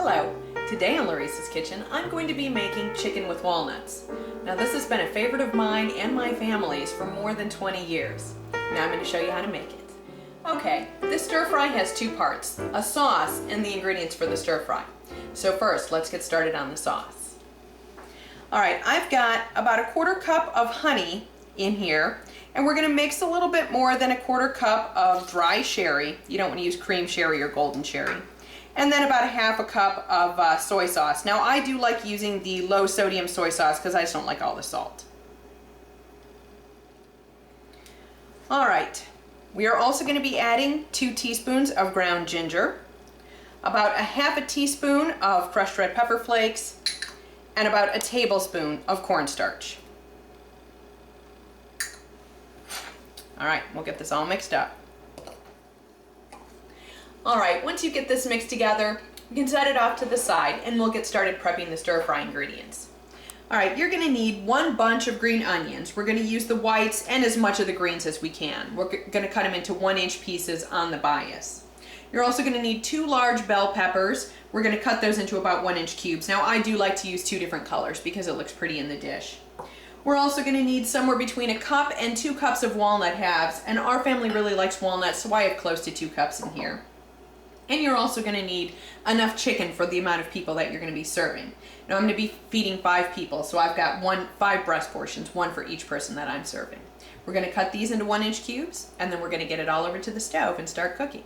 Hello! Today on Laurice's Kitchen, I'm going to be making chicken with walnuts. Now this has been a favorite of mine and my family's for more than 20 years. Now I'm going to show you how to make it. Okay, this stir fry has two parts, a sauce and the ingredients for the stir fry. So first, let's get started on the sauce. Alright, I've got about a quarter cup of honey in here, and we're going to mix a little bit more than a quarter cup of dry sherry. You don't want to use cream sherry or golden sherry. And then about a half a cup of soy sauce. Now I do like using the low sodium soy sauce because I just don't like all the salt. Alright, we are also going to be adding 2 teaspoons of ground ginger, about a half a teaspoon of crushed red pepper flakes, and about a tablespoon of cornstarch. Alright, we'll get this all mixed up. Alright, once you get this mixed together, you can set it off to the side and we'll get started prepping the stir fry ingredients. Alright, you're going to need 1 bunch of green onions. We're going to use the whites and as much of the greens as we can. We're going to cut them into 1-inch pieces on the bias. You're also going to need 2 large bell peppers. We're going to cut those into about 1-inch cubes. Now I do like to use 2 different colors because it looks pretty in the dish. We're also going to need somewhere between a cup and 2 cups of walnut halves, and our family really likes walnuts, so I have close to 2 cups in here. And you're also going to need enough chicken for the amount of people that you're going to be serving. Now I'm going to be feeding 5 people, so I've got 5 breast portions, 1 for each person that I'm serving. We're going to cut these into 1-inch cubes, and then we're going to get it all over to the stove and start cooking.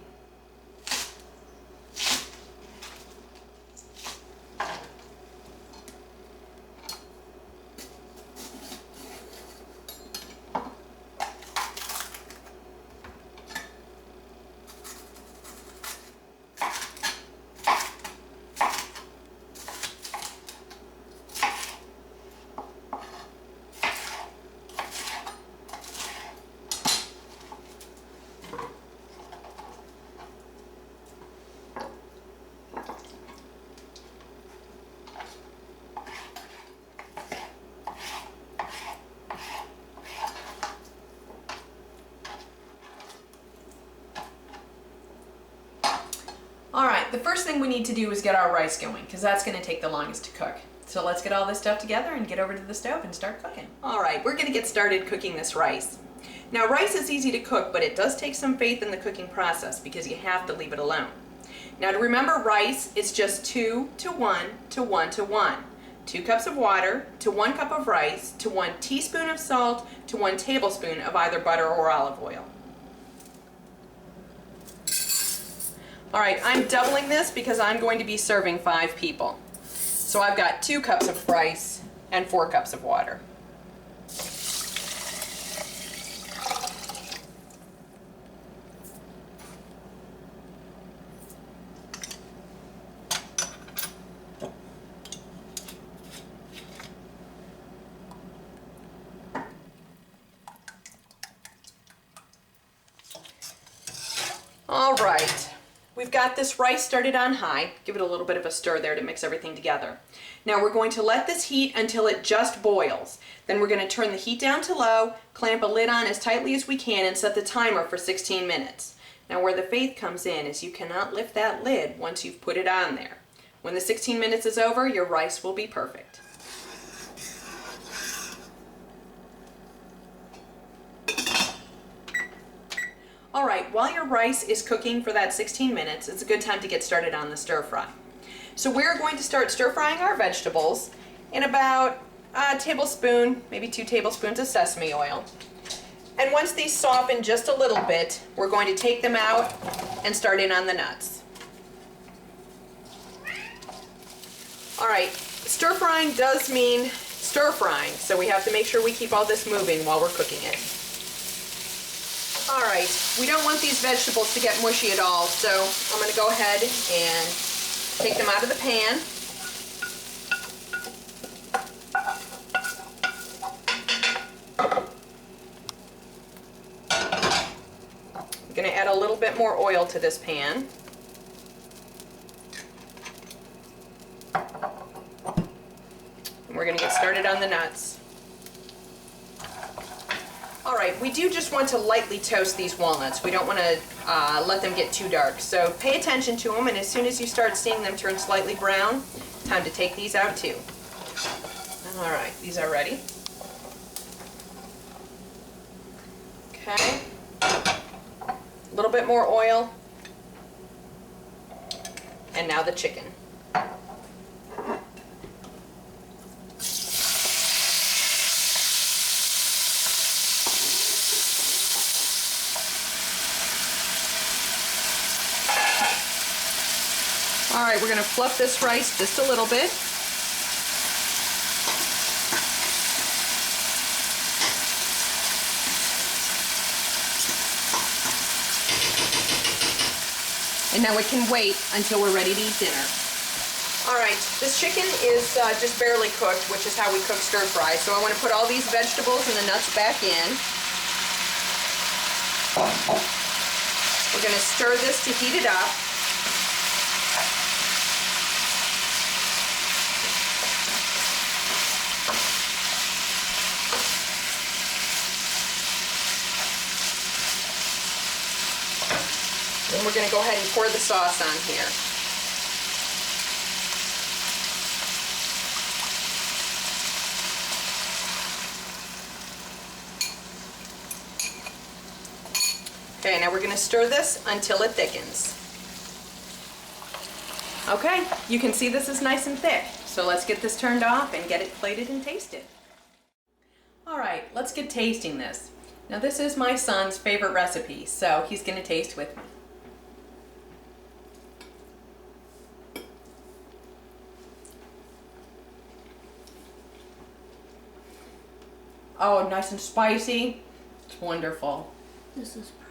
Alright, the first thing we need to do is get our rice going, because that's going to take the longest to cook. So let's get all this stuff together and get over to the stove and start cooking. Alright, we're going to get started cooking this rice. Now rice is easy to cook, but it does take some faith in the cooking process because you have to leave it alone. Now to remember rice, it's just 2 to 1 to 1 to 1. 2 cups of water to 1 cup of rice to 1 teaspoon of salt to 1 tablespoon of either butter or olive oil. Alright, I'm doubling this because I'm going to be serving 5 people. So I've got 2 cups of rice and 4 cups of water. Alright. We've got this rice started on high. Give it a little bit of a stir there to mix everything together. Now we're going to let this heat until it just boils. Then we're going to turn the heat down to low, clamp a lid on as tightly as we can, and set the timer for 16 minutes. Now where the faith comes in is you cannot lift that lid once you've put it on there. When the 16 minutes is over, your rice will be perfect. Alright, while your rice is cooking for that 16 minutes, it's a good time to get started on the stir fry. So we're going to start stir frying our vegetables in about a tablespoon, maybe 2 tablespoons of sesame oil. And once these soften just a little bit, we're going to take them out and start in on the nuts. Alright, stir frying does mean stir frying, so we have to make sure we keep all this moving while we're cooking it. Alright, we don't want these vegetables to get mushy at all, so I'm going to go ahead and take them out of the pan. I'm going to add a little bit more oil to this pan. And we're going to get started on the nuts. right, we do just want to lightly toast these walnuts. We don't want to let them get too dark. So pay attention to them, and as soon as you start seeing them turn slightly brown, time to take these out too. All right, these are ready. Okay, a little bit more oil, and now the chicken. All right, we're going to fluff this rice just a little bit. And now it can wait until we're ready to eat dinner. All right, this chicken is just barely cooked, which is how we cook stir fry. So I want to put all these vegetables and the nuts back in. We're going to stir this to heat it up. Then we're going to go ahead and pour the sauce on here. Okay, now we're going to stir this until it thickens. Okay, you can see this is nice and thick. So let's get this turned off and get it plated and tasted. All right, let's get tasting this. Now this is my son's favorite recipe, so he's going to taste with me. Oh, nice and spicy. It's wonderful. This is perfect.